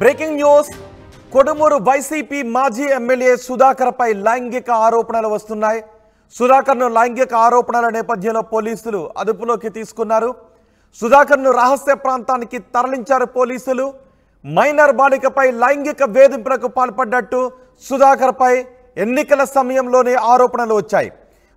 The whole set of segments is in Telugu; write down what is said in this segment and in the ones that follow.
బ్రేకింగ్ న్యూస్ కొడుమూరు వైసీపీ మాజీ ఎమ్మెల్యే సుధాకర్ పై లైంగిక ఆరోపణలు వస్తున్నాయి. సుధాకర్ను లైంగిక ఆరోపణల నేపథ్యంలో పోలీసులు అదుపులోకి తీసుకున్నారు. సుధాకర్ను రహస్య ప్రాంతానికి తరలించారు పోలీసులు. మైనర్ బాలికపై లైంగిక వేధింపులకు పాల్పడ్డట్టు సుధాకర్ పై ఎన్నికల సమయంలోనే ఆరోపణలు వచ్చాయి.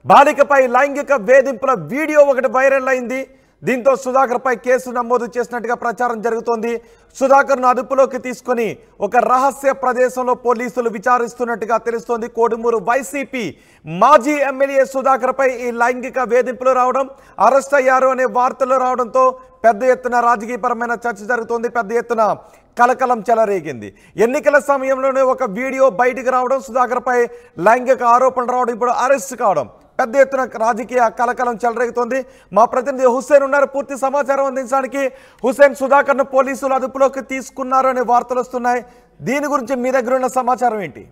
బాలికపై లైంగిక వేధింపుల వీడియో ఒకటి వైరల్ అయింది. దీంతో సుధాకర్ పై కేసు నమోదు చేసినట్టుగా ప్రచారం జరుగుతోంది. సుధాకర్ను అదుపులోకి తీసుకొని ఒక రహస్య ప్రదేశంలో పోలీసులు విచారిస్తున్నట్టుగా తెలుస్తోంది. కోడుమూరు వైసీపీ మాజీ ఎమ్మెల్యే సుధాకర్ పై ఈ లైంగిక వేధింపులు రావడం, అరెస్ట్ అయ్యారు అనే వార్తలు రావడంతో పెద్ద ఎత్తున రాజకీయపరమైన చర్చ జరుగుతోంది. పెద్ద ఎత్తున కలకలం చెలరేగింది. ఎన్నికల సమయంలోనే ఒక వీడియో బయటికి రావడం, సుధాకర్ పై లైంగిక ఆరోపణలు రావడం, ఇప్పుడు అరెస్ట్ కావడం, పెద్ద ఎత్తున రాజకీయ కలకలం చెలరేగుతోంది. మా ప్రతినిధి హుస్సేన్ ఉన్నారు పూర్తి సమాచారం అందించడానికి. హుస్సేన్, సుధాకర్ను పోలీసులు అదుపులోకి తీసుకున్నారు అనే వార్తలు వస్తున్నాయి. దీని గురించి మీ దగ్గర ఉన్న సమాచారం ఏంటి?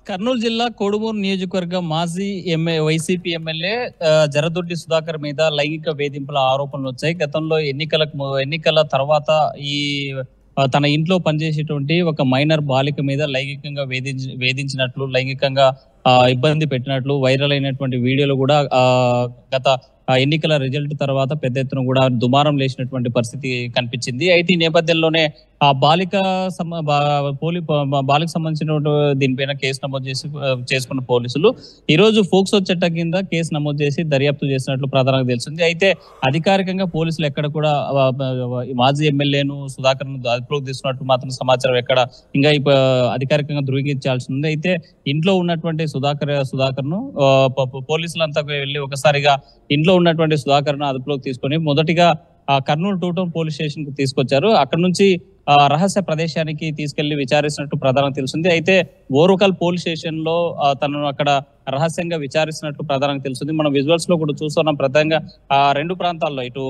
కర్నూలు జిల్లా కోడుమూరు నియోజకవర్గం మాజీ వైసీపీ ఎమ్మెల్యే జరదొడ్డి సుధాకర్ మీద లైంగిక వేధింపుల ఆరోపణలు వచ్చాయి. గతంలో ఎన్నికల తర్వాత ఈ తన ఇంట్లో పనిచేసేటువంటి ఒక మైనర్ బాలిక మీద లైంగికంగా వేధించినట్లు, లైంగికంగా ఇబ్బంది పెట్టినట్లు వైరల్ అయినటువంటి వీడియోలు కూడా గత ఎన్నికల రిజల్ట్ తర్వాత పెద్ద ఎత్తున కూడా దుమారం లేచినటువంటి పరిస్థితి కనిపించింది. అయితే ఈ నేపథ్యంలోనే ఆ బాలిక సంబంధించిన దీనిపైన కేసు నమోదు చేసుకున్న పోలీసులు ఈ రోజు ఫోక్సో చట్టం కింద కేసు నమోదు చేసి దర్యాప్తు చేసినట్లు ప్రధానంగా తెలిసింది. అయితే అధికారికంగా పోలీసులు ఎక్కడ కూడా మాజీ ఎమ్మెల్యేను సుధాకర్ను అదుపులోకి తీసుకున్నట్టు మాత్రం సమాచారం ఎక్కడ ఇంకా అధికారికంగా ధృవీకరించాల్సి ఉంది. అయితే ఇంట్లో ఉన్నటువంటి సుధాకర్ను పోలీసులంతా వెళ్ళి ఒకసారిగా ఇంట్లో ఉన్నటువంటి సుధాకర్ను అదుపులోకి తీసుకొని మొదటిగా కర్నూలు 2 టౌన్ పోలీస్ స్టేషన్ కు తీసుకొచ్చారు. అక్కడ నుంచి రహస్య ప్రదేశానికి తీసుకెళ్లి విచారిస్తున్నట్టు ప్రధానంగా తెలిసింది. అయితే ఓరుకల్ పోలీస్ స్టేషన్ లో తనను అక్కడ రహస్యంగా విచారిస్తున్నట్టు ప్రధానంగా తెలిసింది. మనం విజువల్స్ లో కూడా చూస్తున్నాం. ప్రధానంగా రెండు ప్రాంతాల్లో ఇటు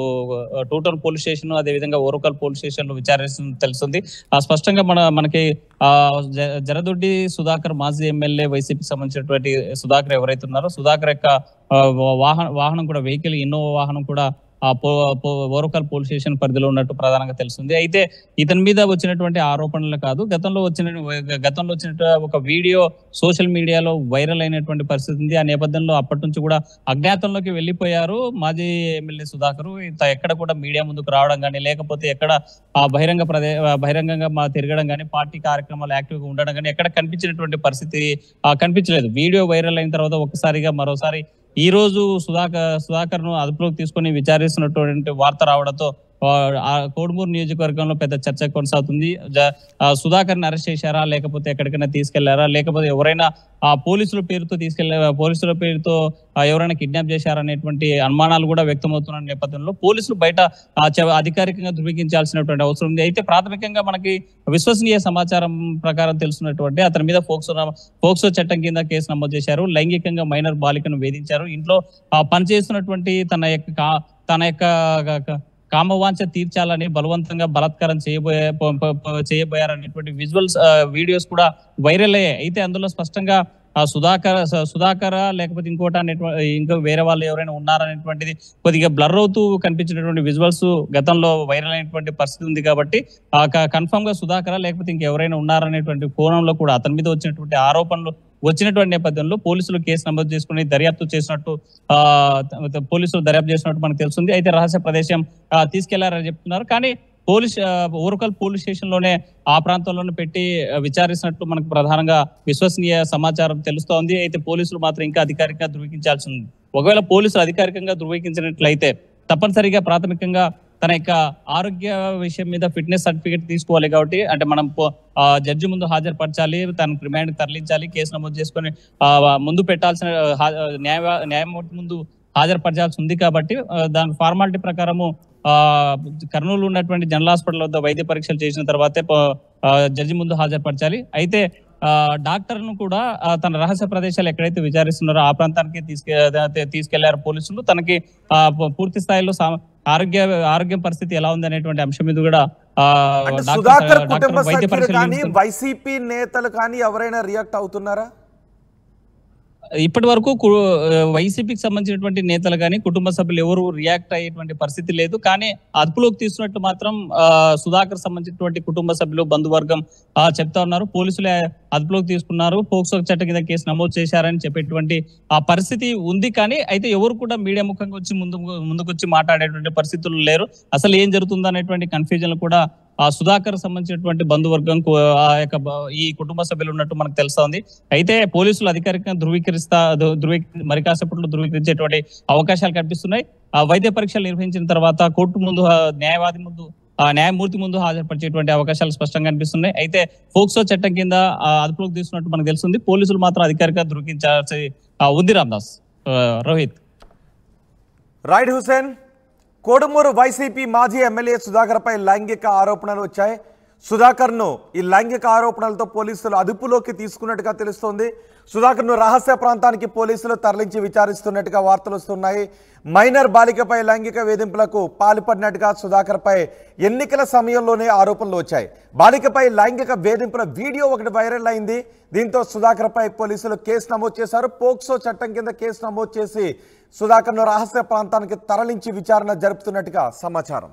2 టౌన్ పోలీస్ స్టేషన్, అదే విధంగా ఓరుకల్ పోలీస్ స్టేషన్ లో విచారిస్తున్నట్టు తెలుస్తుంది. స్పష్టంగా మనకి జరదొడ్డి సుధాకర్ మాజీ ఎమ్మెల్యే వైసీపీకి సంబంధించినటువంటి సుధాకర్ ఎవరైతే ఉన్నారో సుధాకర్ యొక్క వాహనం కూడా వెహికల్ ఇన్నోవా వాహనం కూడా ఓరుకల్ పోలీస్ స్టేషన్ పరిధిలో ఉన్నట్టు ప్రధానంగా తెలుస్తుంది. అయితే ఇతని మీద వచ్చినటువంటి ఆరోపణలు కాదు, గతంలో వచ్చిన ఒక వీడియో సోషల్ మీడియాలో వైరల్ అయినటువంటి పరిస్థితి ఉంది. ఆ నేపథ్యంలో అప్పటి నుంచి కూడా అజ్ఞాతంలోకి వెళ్ళిపోయారు మాజీ ఎమ్మెల్యే సుధాకర్. ఎక్కడ కూడా మీడియా ముందుకు రావడం కానీ, లేకపోతే ఎక్కడ బహిరంగంగా తిరగడం కానీ, పార్టీ కార్యక్రమాలు యాక్టివ్ గా ఉండడం కానీ ఎక్కడ కనిపించినటువంటి పరిస్థితి కనిపించలేదు. వీడియో వైరల్ అయిన తర్వాత ఒక్కసారిగా మరోసారి ఈ రోజు సుధాకర్ ను అదుపులోకి తీసుకొని విచారిస్తున్నటువంటి వార్త రావడంతో కోడుమూరు నియోజకవర్గంలో పెద్ద చర్చ కొనసాగుతుంది. సుధాకర్ ని అరెస్ట్ చేశారా, లేకపోతే ఎక్కడికైనా తీసుకెళ్లారా, లేకపోతే ఎవరైనా పోలీసుల పేరుతో ఎవరైనా కిడ్నాప్ చేశారా అనేటువంటి అనుమానాలు కూడా వ్యక్తమవుతున్న నేపథ్యంలో పోలీసులు బయట అధికారికంగా ధృవీకరించాల్సినటువంటి అవసరం ఉంది. అయితే ప్రాథమికంగా మనకి విశ్వసనీయ సమాచారం ప్రకారం తెలుసున్నటువంటి అతని మీద ఫోక్సో చట్టం కింద కేసు నమోదు చేశారు. లైంగికంగా మైనర్ బాలికను వేధించారు. ఇంట్లో పనిచేస్తున్నటువంటి తన యొక్క కామవాంఛ తీర్చాలని బలవంతంగా బలాత్కారం చేయబోయారనేటువంటి విజువల్స్ వీడియోస్ కూడా వైరల్ అయ్యాయి. అయితే అందులో స్పష్టంగా సుధాకర లేకపోతే ఇంకో వేరే వాళ్ళు ఎవరైనా ఉన్నారనేటువంటిది కొద్దిగా బ్లర్ అవుతూ కనిపించినటువంటి విజువల్స్ గతంలో వైరల్ అయినటువంటి పరిస్థితి ఉంది. కాబట్టి కన్ఫర్మ్ గా సుధాకర లేకపోతే ఇంకెవరైనా ఉన్నారనేటువంటి కోణంలో కూడా అతని మీద వచ్చినటువంటి ఆరోపణలు వచ్చినటువంటి నేపథ్యంలో పోలీసులు కేసు నమోదు చేసుకుని దర్యాప్తు చేసినట్టు మనకు తెలుస్తుంది. అయితే రహస్య ప్రదేశం తీసుకెళ్లారని చెప్తున్నారు. కానీ ఓరుకల్ పోలీస్ స్టేషన్ లోనే ఆ ప్రాంతంలోనే పెట్టి విచారిస్తున్నట్టు మనకు ప్రధానంగా విశ్వసనీయ సమాచారం తెలుస్తోంది. అయితే పోలీసులు మాత్రం ఇంకా అధికారికంగా ధృవీకరించాల్సి ఉంది. ఒకవేళ పోలీసులు అధికారికంగా ధృవీకరించినట్లయితే తప్పనిసరిగా ప్రాథమికంగా తన యొక్క ఆరోగ్య విషయం మీద ఫిట్నెస్ సర్టిఫికేట్ తీసుకోవాలి. కాబట్టి అంటే మనం జడ్జి ముందు హాజరుపరచాలి, తనకు రిమాండ్ తరలించాలి, కేసు నమోదు చేసుకొని ముందు పెట్టాల్సిన న్యాయమూర్తి ముందు హాజరుపరచాల్సి ఉంది. కాబట్టి దాని ఫార్మాలిటీ ప్రకారము కర్నూలు ఉన్నటువంటి జనరల్ హాస్పిటల్ వద్ద వైద్య పరీక్షలు చేసిన తర్వాతే జడ్జి ముందు హాజరుపరచాలి. అయితే డాక్టర్ ను కూడా తన రహస్య ప్రదేశాలు ఎక్కడైతే విచారిస్తున్నారో ఆ ప్రాంతానికి తీసుకెళ్లారు పోలీసులు. తనకి పూర్తి స్థాయిలో ఆరోగ్యం పరిస్థితి ఎలా ఉంది అనేటువంటి అంశం మీద కూడా వైసీపీ నేతలు కానీ ఎవరైనా రియాక్ట్ అవుతున్నారా? ఇప్పటి వరకు వైసీపీకి సంబంధించినటువంటి నేతలు కానీ కుటుంబ సభ్యులు ఎవరు రియాక్ట్ అయ్యేటువంటి పరిస్థితి లేదు. కానీ అదుపులోకి తీసుకున్నట్టు మాత్రం సుధాకర్ సంబంధించినటువంటి కుటుంబ సభ్యులు బంధువర్గం చెప్తా ఉన్నారు. పోలీసులే అదుపులోకి తీసుకున్నారు, పోక్సో చట్టం కింద కేసు నమోదు చేశారని చెప్పేటువంటి ఆ పరిస్థితి ఉంది. కానీ అయితే ఎవరు కూడా మీడియా ముఖంగా వచ్చి ముందుకొచ్చి మాట్లాడేటువంటి పరిస్థితులు లేరు. అసలు ఏం జరుగుతుందో అనేటువంటి కన్ఫ్యూజన్ కూడా ఆ సుధాకర్ సంబంధించినటువంటి బంధువర్గం ఈ కుటుంబ సభ్యులు ఉన్నట్టు మనకు తెలుస్తోంది. అయితే పోలీసులు అధికారికంగా మరి కాసేపట్లో ధృవీకరించేటువంటి అవకాశాలు కనిపిస్తున్నాయి. వైద్య పరీక్షలు నిర్వహించిన తర్వాత కోర్టు ముందు న్యాయమూర్తి ముందు హాజరుపరిచేటువంటి అవకాశాలు స్పష్టంగా కనిపిస్తున్నాయి. అయితే పోక్సో చట్టం కింద అదుపులోకి తీసుకున్నట్టు మనకు తెలుస్తుంది. పోలీసులు మాత్రం అధికారికంగా ధృవీకరించాల్సి ఉంది. రామ్దాస్, రోహిత్. రైట్ హుసేన్, కోడుమూరు వైసీపీ మాజీ ఎమ్మెల్యే సుధాకర్పై లైంగిక ఆరోపణలు వచ్చాయి. సుధాకర్ను ఈ లైంగిక ఆరోపణలతో పోలీసులు అదుపులోకి తీసుకున్నట్టుగా తెలుస్తోంది. సుధాకర్ను రహస్య ప్రాంతానికి పోలీసులు తరలించి విచారిస్తున్నట్టుగా వార్తలు వస్తున్నాయి. మైనర్ బాలికపై లైంగిక వేధింపులకు పాల్పడినట్టుగా సుధాకర్పై ఎన్నికల సమయంలోనే ఆరోపణలు వచ్చాయి. బాలికపై లైంగిక వేధింపుల వీడియో ఒకటి వైరల్ అయింది. దీంతో సుధాకర్పై పోలీసులు కేసు నమోదు చేశారు. పోక్సో చట్టం కింద కేసు నమోదు చేసి సుధాకర్ను రహస్య ప్రాంతానికి తరలించి విచారణ జరుపుతున్నట్టుగా సమాచారం.